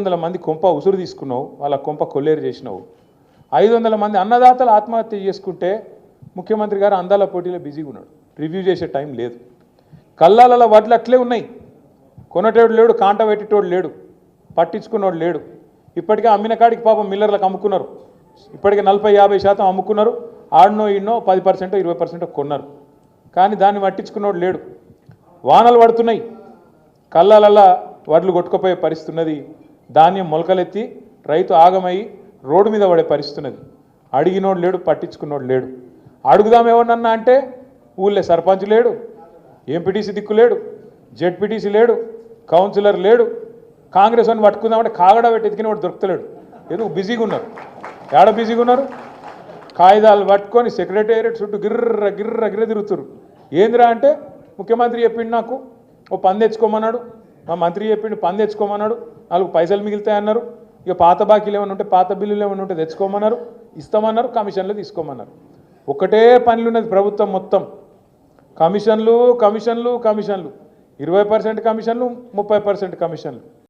500 మంది కొంప ఉసురు తీసుకున్నావు, వాళ్ళ కొంప కొల్లేరు చేసినావు. 500 మంది అన్నదాతలు ఆత్మహత్య చేసుకుంటే ముఖ్యమంత్రి గారు అందాల పోటీలో బిజీగా ఉన్నాడు, రివ్యూ చేసే టైం లేదు. కల్లాల వడ్లు అట్లే ఉన్నాయి, కొనటోడు లేడు, కాంట పెట్టేటోడు లేడు, పట్టించుకున్నోడు లేడు. ఇప్పటికే అమ్మిన కాడికి పాపం మిల్లర్లకు అమ్ముకున్నారు, ఇప్పటికే 40-50% అమ్ముకున్నారు. ఆడనో ఈడనో 10% 20% కొన్నారు, కానీ దాన్ని పట్టించుకున్నోడు లేడు. వానలు పడుతున్నాయి, కల్లాలల్లా వడ్లు కొట్టుకుపోయే పరిస్థితి ఉన్నది. ధాన్యం మొలకలెత్తి రైతు ఆగమై రోడ్డు మీద పడే పరిస్థితి ఉన్నది. అడిగినోడు లేడు, పట్టించుకున్నోడు లేడు. అడుగుదాం ఎవరినన్నా అంటే ఊళ్ళో సర్పంచ్ లేడు, ఎంపీటీసీ దిక్కు లేడు, జెడ్పీటీసీ లేడు, కౌన్సిలర్ లేడు. కాంగ్రెస్ అని పట్టుకుందామంటే కాగడా పెట్టి ఎతికిన వాడు దొరుకుతలేడు. ఎందుకు బిజీగా ఉన్నారు? ఏడ బిజీగా ఉన్నారు? కాగితాలు పట్టుకొని సెక్రటేరియట్ చుట్టూ గిర్ర గిర్ర గిర్ర తిరుగుతున్నారు. ఏందిరా అంటే ముఖ్యమంత్రి చెప్పిండు, నాకు ఓ పని తెచ్చుకోమన్నాడు, మా మంత్రి చెప్పిండు పని తెచ్చుకోమన్నాడు, 4 పైసలు మిగులుతాయన్నారు. ఇక పాత బాకీలు ఏమైనా ఉంటే, పాత బిల్లులు ఏమైనా ఉంటే తెచ్చుకోమన్నారు, ఇస్తామన్నారు, కమిషన్లు తీసుకోమన్నారు. ఒకటే పనులు ఉన్నది ప్రభుత్వం మొత్తం, కమిషన్లు కమిషన్లు కమిషన్లు. 20% కమిషన్లు, 30% కమిషన్లు.